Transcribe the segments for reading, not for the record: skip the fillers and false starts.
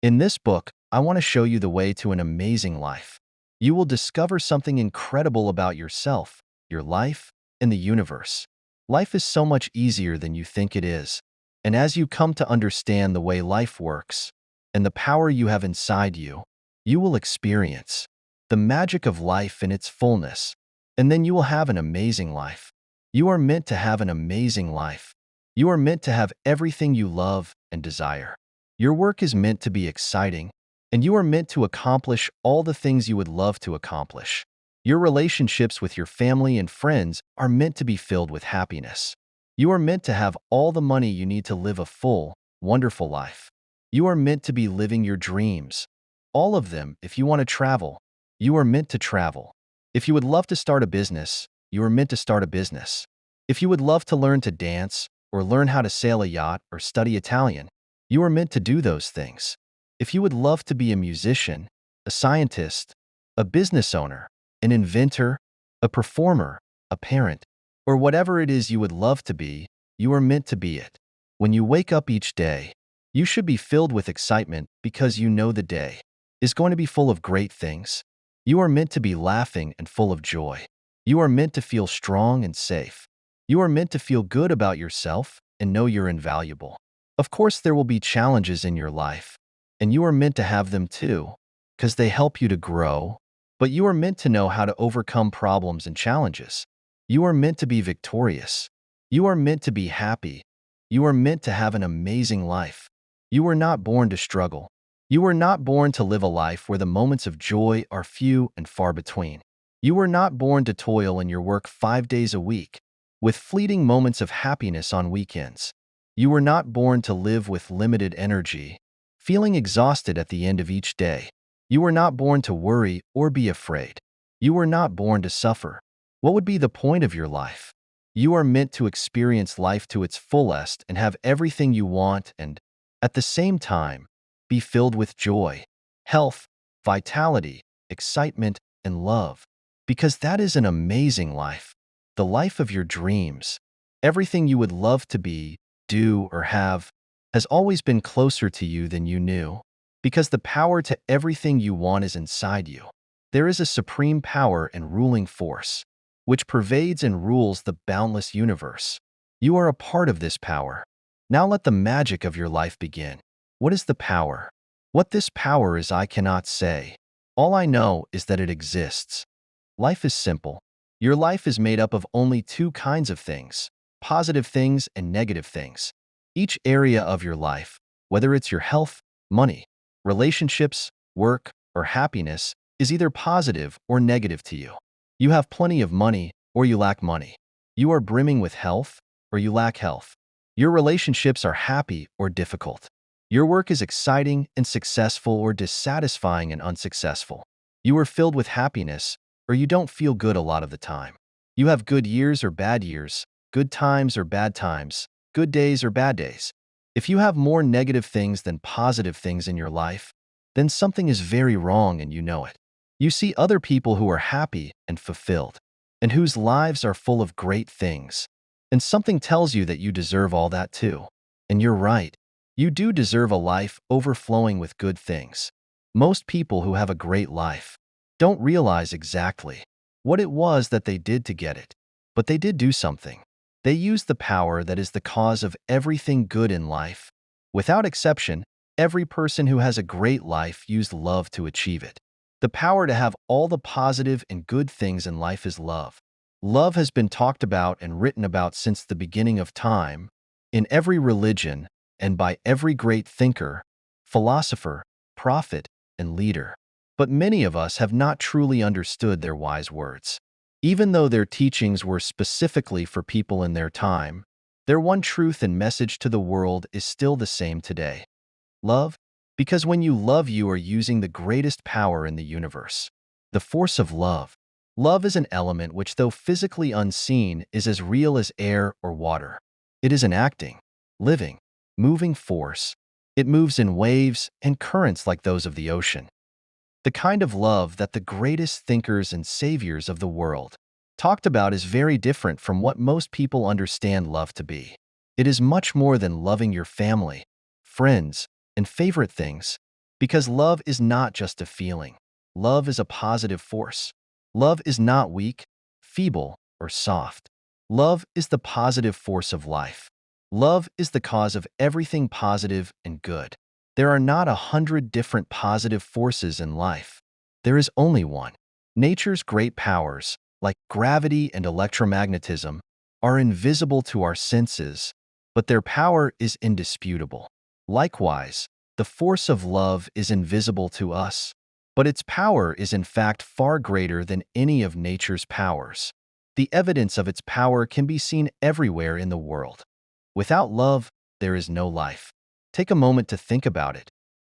In this book, I want to show you the way to an amazing life. You will discover something incredible about yourself, your life, and the universe. Life is so much easier than you think it is. And as you come to understand the way life works and the power you have inside you, you will experience the magic of life in its fullness. And then you will have an amazing life. You are meant to have an amazing life. You are meant to have everything you love and desire. Your work is meant to be exciting, and you are meant to accomplish all the things you would love to accomplish. Your relationships with your family and friends are meant to be filled with happiness. You are meant to have all the money you need to live a full, wonderful life. You are meant to be living your dreams. All of them. If you want to travel, you are meant to travel. If you would love to start a business, you are meant to start a business. If you would love to learn to dance, or learn how to sail a yacht, or study Italian, you are meant to do those things. If you would love to be a musician, a scientist, a business owner, an inventor, a performer, a parent, or whatever it is you would love to be, you are meant to be it. When you wake up each day, you should be filled with excitement because you know the day is going to be full of great things. You are meant to be laughing and full of joy. You are meant to feel strong and safe. You are meant to feel good about yourself and know you're invaluable. Of course, there will be challenges in your life, and you are meant to have them too, because they help you to grow, but you are meant to know how to overcome problems and challenges. You are meant to be victorious. You are meant to be happy. You are meant to have an amazing life. You were not born to struggle. You were not born to live a life where the moments of joy are few and far between. You were not born to toil in your work 5 days a week, with fleeting moments of happiness on weekends. You were not born to live with limited energy, feeling exhausted at the end of each day. You were not born to worry or be afraid. You were not born to suffer. What would be the point of your life? You are meant to experience life to its fullest and have everything you want and, at the same time, be filled with joy, health, vitality, excitement, and love. Because that is an amazing life, the life of your dreams. Everything you would love to be, do, or have has always been closer to you than you knew, because the power to everything you want is inside you. There is a supreme power and ruling force, which pervades and rules the boundless universe. You are a part of this power. Now let the magic of your life begin. What is the power? What this power is, I cannot say. All I know is that it exists. Life is simple. Your life is made up of only two kinds of things: positive things and negative things. Each area of your life, whether it's your health, money, relationships, work, or happiness, is either positive or negative to you. You have plenty of money or you lack money. You are brimming with health or you lack health. Your relationships are happy or difficult. Your work is exciting and successful or dissatisfying and unsuccessful. You are filled with happiness or you don't feel good a lot of the time. You have good years or bad years, good times or bad times, good days or bad days. If you have more negative things than positive things in your life, then something is very wrong and you know it. You see other people who are happy and fulfilled, and whose lives are full of great things, and something tells you that you deserve all that too. And you're right. You do deserve a life overflowing with good things. Most people who have a great life don't realize exactly what it was that they did to get it, but they did do something. They used the power that is the cause of everything good in life. Without exception, every person who has a great life used love to achieve it. The power to have all the positive and good things in life is love. Love has been talked about and written about since the beginning of time, in every religion, and by every great thinker, philosopher, prophet, and leader. But many of us have not truly understood their wise words. Even though their teachings were specifically for people in their time, their one truth and message to the world is still the same today. Love? Because when you love, you are using the greatest power in the universe, the force of love. Love is an element which, though physically unseen, is as real as air or water. It is an acting, living, moving force. It moves in waves and currents like those of the ocean. The kind of love that the greatest thinkers and saviors of the world talked about is very different from what most people understand love to be. It is much more than loving your family, friends, and favorite things, Because love is not just a feeling. Love is a positive force. Love is not weak, feeble, or soft. Love is the positive force of life. Love is the cause of everything positive and good. There are not 100 different positive forces in life. There is only one. Nature's great powers, like gravity and electromagnetism, are invisible to our senses, but their power is indisputable. Likewise, the force of love is invisible to us, but its power is in fact far greater than any of nature's powers. The evidence of its power can be seen everywhere in the world. Without love, there is no life. Take a moment to think about it.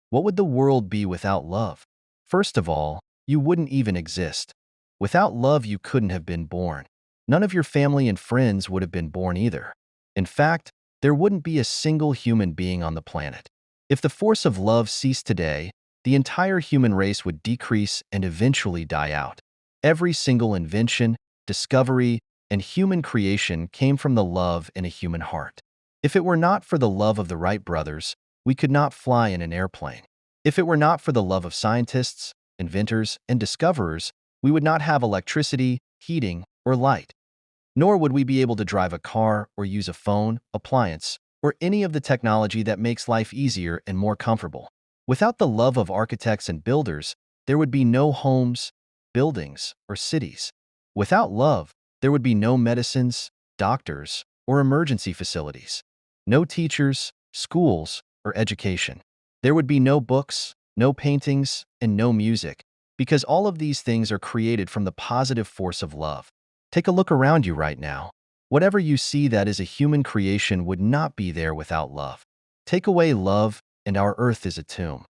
What would the world be without love? First of all, you wouldn't even exist. Without love, you couldn't have been born. None of your family and friends would have been born either. In fact, there wouldn't be a single human being on the planet. If the force of love ceased today, the entire human race would decrease and eventually die out. Every single invention, discovery, and human creation came from the love in a human heart. If it were not for the love of the Wright brothers, we could not fly in an airplane. If it were not for the love of scientists, inventors, and discoverers, we would not have electricity, heating, or light. Nor would we be able to drive a car or use a phone, appliance, or any of the technology that makes life easier and more comfortable. Without the love of architects and builders, there would be no homes, buildings, or cities. Without love, there would be no medicines, doctors, or emergency facilities, no teachers, schools, or education. There would be no books, no paintings, and no music, because all of these things are created from the positive force of love. Take a look around you right now. Whatever you see that is a human creation would not be there without love. Take away love, and our earth is a tomb.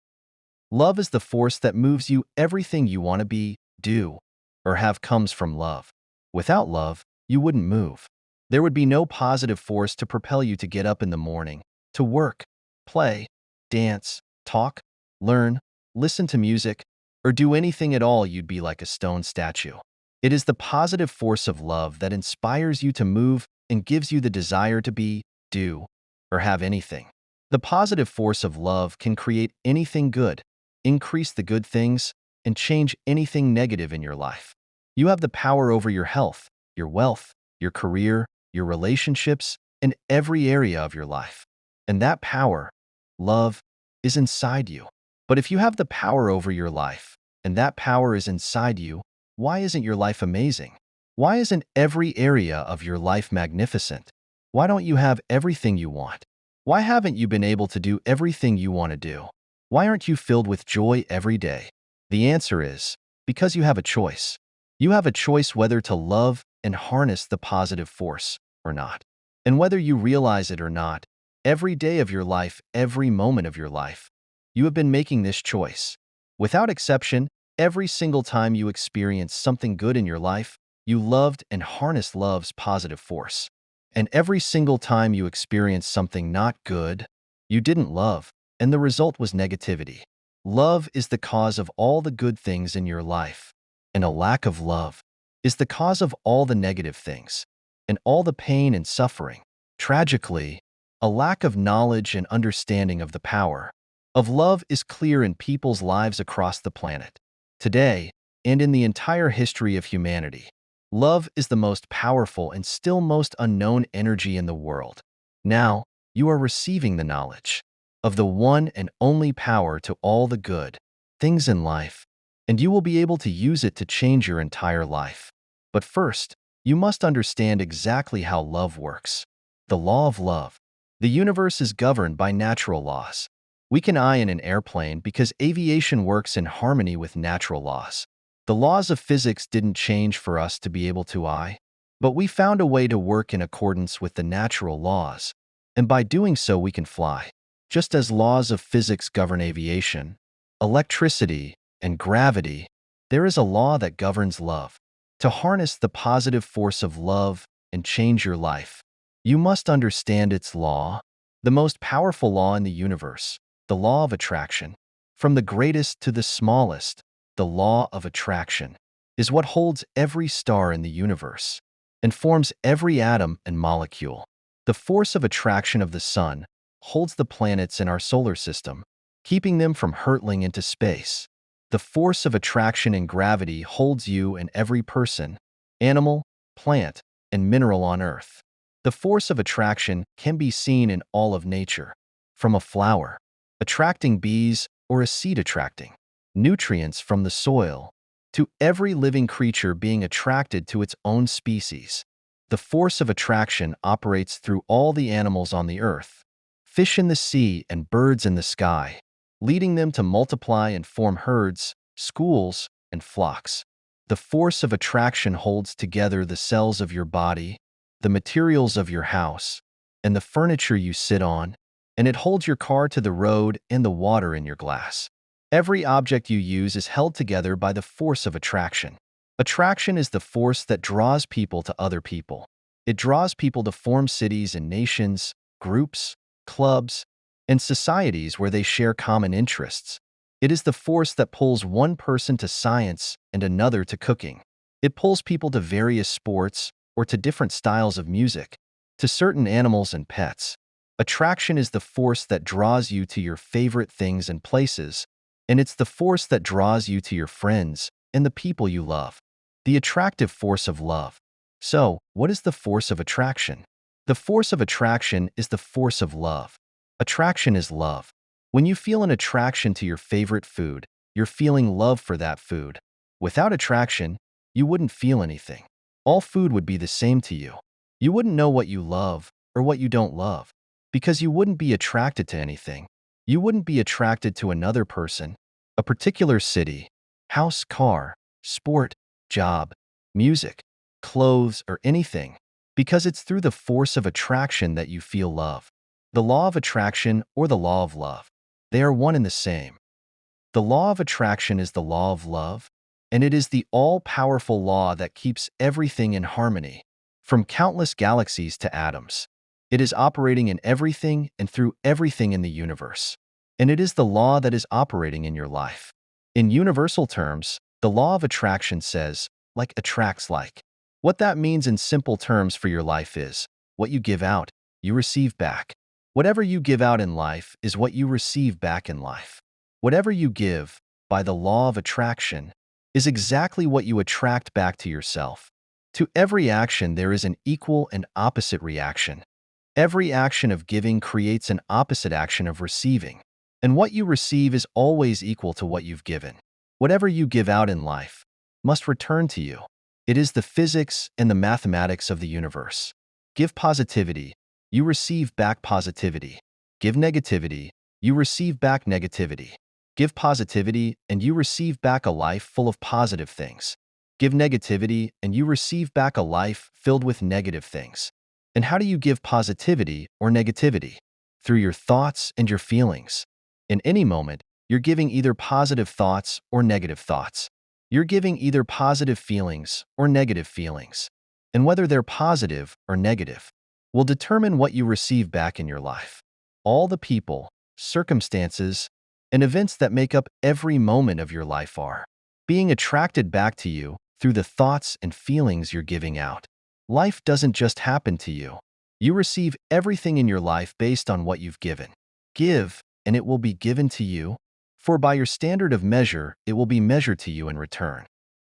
Love is the force that moves you. Everything you want to be, do, or have comes from love. Without love, you wouldn't move. There would be no positive force to propel you to get up in the morning, to work, play, dance, talk, learn, listen to music, or do anything at all. You'd be like a stone statue. It is the positive force of love that inspires you to move and gives you the desire to be, do, or have anything. The positive force of love can create anything good, increase the good things, and change anything negative in your life. You have the power over your health, your wealth, your career, your relationships, and every area of your life. And that power, love, is inside you. But if you have the power over your life, and that power is inside you, why isn't your life amazing? Why isn't every area of your life magnificent? Why don't you have everything you want? Why haven't you been able to do everything you want to do? Why aren't you filled with joy every day? The answer is, because you have a choice. You have a choice whether to love and harness the positive force or not. And whether you realize it or not, every day of your life, every moment of your life, you have been making this choice. Without exception, every single time you experienced something good in your life, you loved and harnessed love's positive force. And every single time you experienced something not good, you didn't love, and the result was negativity. Love is the cause of all the good things in your life, and a lack of love is the cause of all the negative things, and all the pain and suffering. Tragically, a lack of knowledge and understanding of the power of love is clear in people's lives across the planet. Today, and in the entire history of humanity, love is the most powerful and still most unknown energy in the world. Now, you are receiving the knowledge of the one and only power to all the good things in life, and you will be able to use it to change your entire life. But first, you must understand exactly how love works. The law of love. The universe is governed by natural laws. We can fly in an airplane because aviation works in harmony with natural laws. The laws of physics didn't change for us to be able to fly, but we found a way to work in accordance with the natural laws, and by doing so we can fly. Just as laws of physics govern aviation, electricity, and gravity, there is a law that governs love. To harness the positive force of love and change your life, you must understand its law, the most powerful law in the universe, the law of attraction. From the greatest to the smallest, the law of attraction is what holds every star in the universe and forms every atom and molecule. The force of attraction of the sun holds the planets in our solar system, keeping them from hurtling into space. The force of attraction and gravity holds you and every person, animal, plant, and mineral on Earth. The force of attraction can be seen in all of nature, from a flower attracting bees or a seed attracting nutrients from the soil, to every living creature being attracted to its own species. The force of attraction operates through all the animals on the earth, fish in the sea and birds in the sky, leading them to multiply and form herds, schools, and flocks. The force of attraction holds together the cells of your body, the materials of your house, and the furniture you sit on, and it holds your car to the road and the water in your glass. Every object you use is held together by the force of attraction. Attraction is the force that draws people to other people. It draws people to form cities and nations, groups, clubs, and societies where they share common interests. It is the force that pulls one person to science and another to cooking. It pulls people to various sports or to different styles of music, to certain animals and pets. Attraction is the force that draws you to your favorite things and places, and it's the force that draws you to your friends and the people you love. The attractive force of love. So, what is the force of attraction? The force of attraction is the force of love. Attraction is love. When you feel an attraction to your favorite food, you're feeling love for that food. Without attraction, you wouldn't feel anything. All food would be the same to you. You wouldn't know what you love or what you don't love, because you wouldn't be attracted to anything. You wouldn't be attracted to another person, a particular city, house, car, sport, job, music, clothes, or anything, because it's through the force of attraction that you feel love. The law of attraction or the law of love. They are one and the same. The law of attraction is the law of love, and it is the all-powerful law that keeps everything in harmony, from countless galaxies to atoms. It is operating in everything and through everything in the universe. And it is the law that is operating in your life. In universal terms, the law of attraction says, like attracts like. What that means in simple terms for your life is, what you give out, you receive back. Whatever you give out in life is what you receive back in life. Whatever you give, by the law of attraction, is exactly what you attract back to yourself. To every action there is an equal and opposite reaction. Every action of giving creates an opposite action of receiving. And what you receive is always equal to what you've given. Whatever you give out in life must return to you. It is the physics and the mathematics of the universe. Give positivity, you receive back positivity. Give negativity, you receive back negativity. Give positivity, and you receive back a life full of positive things. Give negativity, and you receive back a life filled with negative things. And how do you give positivity or negativity? Through your thoughts and your feelings. In any moment, you're giving either positive thoughts or negative thoughts. You're giving either positive feelings or negative feelings. And whether they're positive or negative will determine what you receive back in your life. All the people, circumstances, and events that make up every moment of your life are being attracted back to you through the thoughts and feelings you're giving out. Life doesn't just happen to you. You receive everything in your life based on what you've given. Give, and it will be given to you, for by your standard of measure, it will be measured to you in return.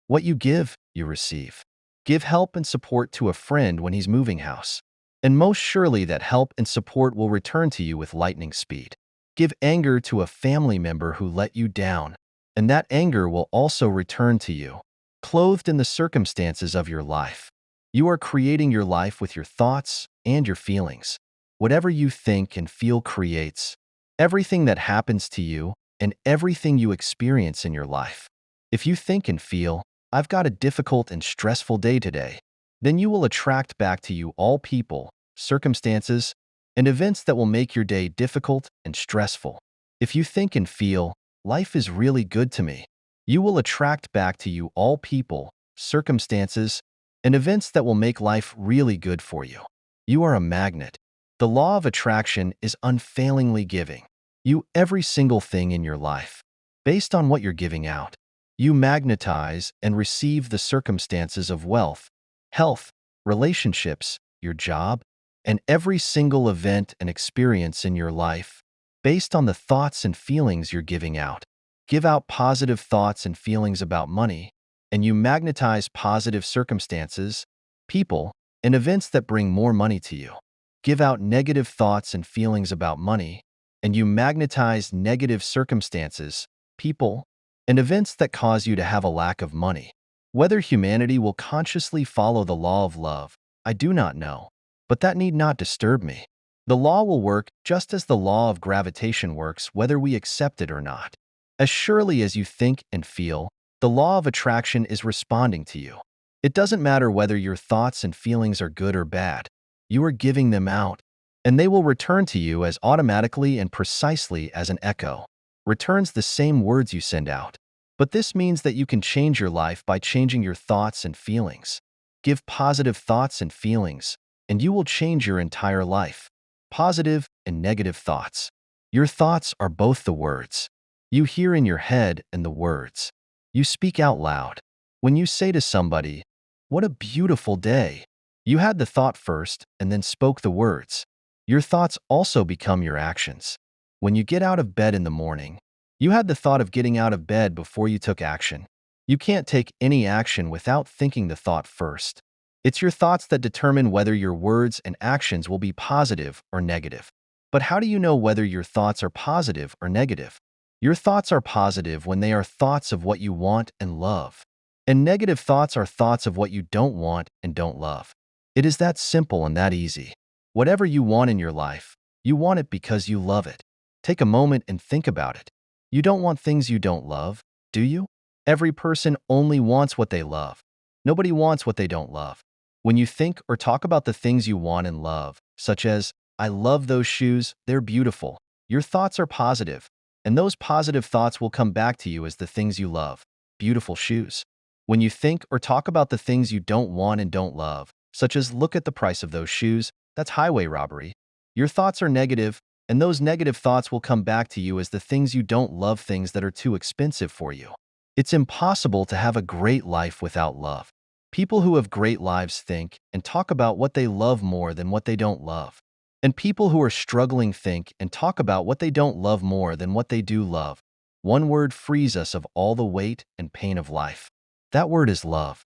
What you give, you receive. Give help and support to a friend when he's moving house, and most surely that help and support will return to you with lightning speed. Give anger to a family member who let you down, and that anger will also return to you, clothed in the circumstances of your life. You are creating your life with your thoughts and your feelings. Whatever you think and feel creates everything that happens to you and everything you experience in your life. If you think and feel, I've got a difficult and stressful day today, then you will attract back to you all people, circumstances, and events that will make your day difficult and stressful. If you think and feel, life is really good to me, you will attract back to you all people, circumstances, and events that will make life really good for you. You are a magnet. The law of attraction is unfailingly giving you every single thing in your life. Based on what you're giving out, you magnetize and receive the circumstances of wealth, health, relationships, your job, and every single event and experience in your life based on the thoughts and feelings you're giving out. Give out positive thoughts and feelings about money, and you magnetize positive circumstances, people, and events that bring more money to you. Give out negative thoughts and feelings about money, and you magnetize negative circumstances, people, and events that cause you to have a lack of money. Whether humanity will consciously follow the law of love, I do not know, but that need not disturb me. The law will work just as the law of gravitation works, whether we accept it or not. As surely as you think and feel, the law of attraction is responding to you. It doesn't matter whether your thoughts and feelings are good or bad. You are giving them out, and they will return to you as automatically and precisely as an echo returns the same words you send out. But this means that you can change your life by changing your thoughts and feelings. Give positive thoughts and feelings, and you will change your entire life. Positive and negative thoughts. Your thoughts are both the words you hear in your head and the words you speak out loud. When you say to somebody, "What a beautiful day," you had the thought first and then spoke the words. Your thoughts also become your actions. When you get out of bed in the morning, you had the thought of getting out of bed before you took action. You can't take any action without thinking the thought first. It's your thoughts that determine whether your words and actions will be positive or negative. But how do you know whether your thoughts are positive or negative? Your thoughts are positive when they are thoughts of what you want and love. And negative thoughts are thoughts of what you don't want and don't love. It is that simple and that easy. Whatever you want in your life, you want it because you love it. Take a moment and think about it. You don't want things you don't love, do you? Every person only wants what they love. Nobody wants what they don't love. When you think or talk about the things you want and love, such as, "I love those shoes, they're beautiful," your thoughts are positive, and those positive thoughts will come back to you as the things you love, beautiful shoes. When you think or talk about the things you don't want and don't love, such as, "Look at the price of those shoes, that's highway robbery," your thoughts are negative, and those negative thoughts will come back to you as the things you don't love, things that are too expensive for you. It's impossible to have a great life without love. People who have great lives think and talk about what they love more than what they don't love. And people who are struggling think and talk about what they don't love more than what they do love. One word frees us of all the weight and pain of life. That word is love.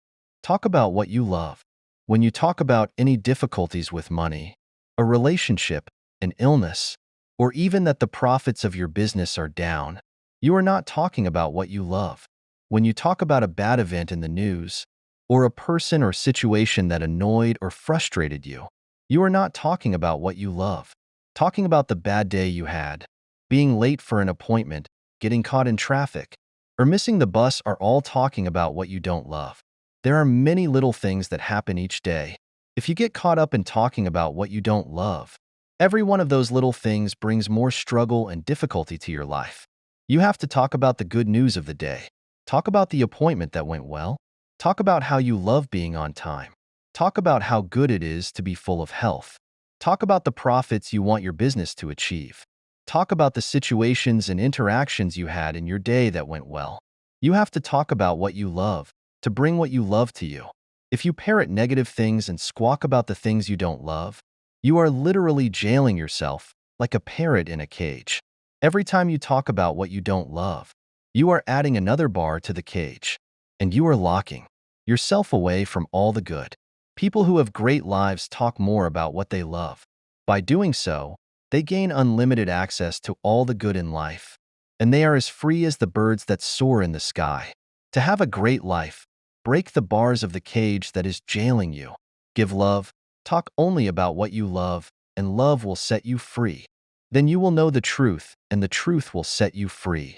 Talk about what you love. When you talk about any difficulties with money, a relationship, an illness, or even that the profits of your business are down, you are not talking about what you love. When you talk about a bad event in the news, or a person or situation that annoyed or frustrated you, you are not talking about what you love. Talking about the bad day you had, being late for an appointment, getting caught in traffic, or missing the bus are all talking about what you don't love. There are many little things that happen each day. If you get caught up in talking about what you don't love, every one of those little things brings more struggle and difficulty to your life. You have to talk about the good news of the day. Talk about the appointment that went well. Talk about how you love being on time. Talk about how good it is to be full of health. Talk about the profits you want your business to achieve. Talk about the situations and interactions you had in your day that went well. You have to talk about what you love to bring what you love to you. If you parrot negative things and squawk about the things you don't love, you are literally jailing yourself like a parrot in a cage. Every time you talk about what you don't love, you are adding another bar to the cage, and you are locking yourself away from all the good. People who have great lives talk more about what they love. By doing so, they gain unlimited access to all the good in life, and they are as free as the birds that soar in the sky. To have a great life, break the bars of the cage that is jailing you. Give love, talk only about what you love, and love will set you free. Then you will know the truth, and the truth will set you free.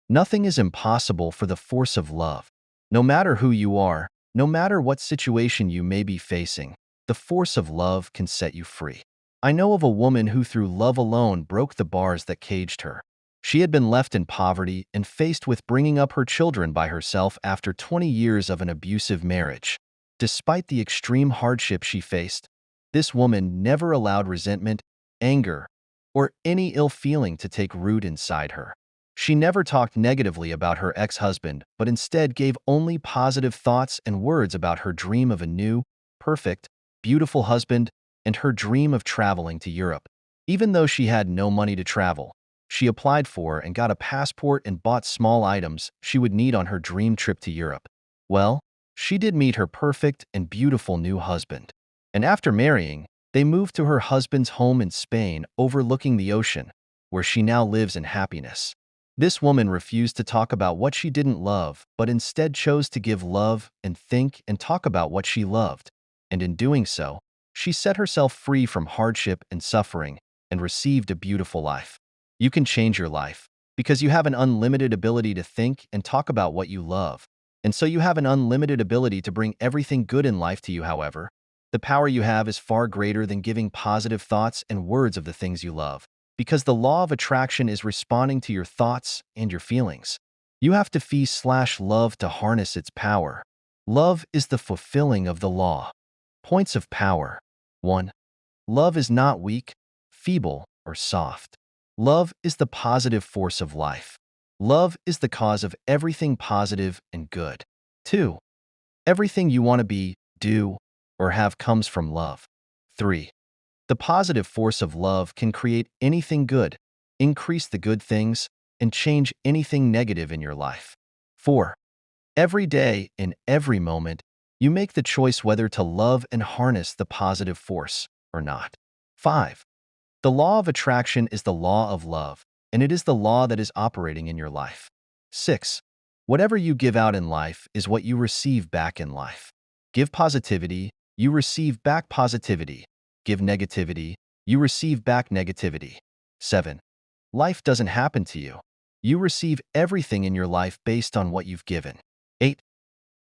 Nothing is impossible for the force of love. No matter who you are, no matter what situation you may be facing, the force of love can set you free. I know of a woman who through love alone broke the bars that caged her. She had been left in poverty and faced with bringing up her children by herself after 20 years of an abusive marriage. Despite the extreme hardship she faced, this woman never allowed resentment, anger, or any ill feeling to take root inside her. She never talked negatively about her ex-husband, but instead gave only positive thoughts and words about her dream of a new, perfect, beautiful husband and her dream of traveling to Europe. Even though she had no money to travel, She applied for and got a passport and bought small items she would need on her dream trip to Europe. Well, she did meet her perfect and beautiful new husband. And after marrying, they moved to her husband's home in Spain overlooking the ocean, where she now lives in happiness. This woman refused to talk about what she didn't love, but instead chose to give love and think and talk about what she loved. And in doing so, she set herself free from hardship and suffering and received a beautiful life. You can change your life because you have an unlimited ability to think and talk about what you love. And so you have an unlimited ability to bring everything good in life to you, however. The power you have is far greater than giving positive thoughts and words of the things you love, because the law of attraction is responding to your thoughts and your feelings. You have to fee/love to harness its power. Love is the fulfilling of the law. Points of power. 1. Love is not weak, feeble, or soft. Love is the positive force of life. Love is the cause of everything positive and good. 2. Everything you want to be, do, or have comes from love. 3. The positive force of love can create anything good, increase the good things, and change anything negative in your life. 4. Every day, in every moment, you make the choice whether to love and harness the positive force or not. 5. The law of attraction is the law of love, and it is the law that is operating in your life. 6. Whatever you give out in life is what you receive back in life. Give positivity, you receive back positivity. Give negativity, you receive back negativity. 7. Life doesn't happen to you. You receive everything in your life based on what you've given. 8.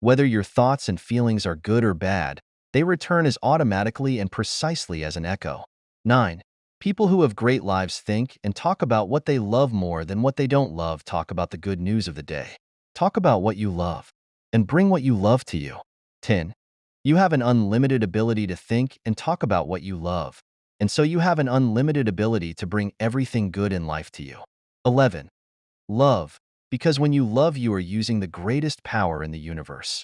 Whether your thoughts and feelings are good or bad, they return as automatically and precisely as an echo. 9. People who have great lives think and talk about what they love more than what they don't love. Talk about the good news of the day. Talk about what you love, and bring what you love to you. 10. You have an unlimited ability to think and talk about what you love, and so you have an unlimited ability to bring everything good in life to you. 11. Love, because when you love, you are using the greatest power in the universe.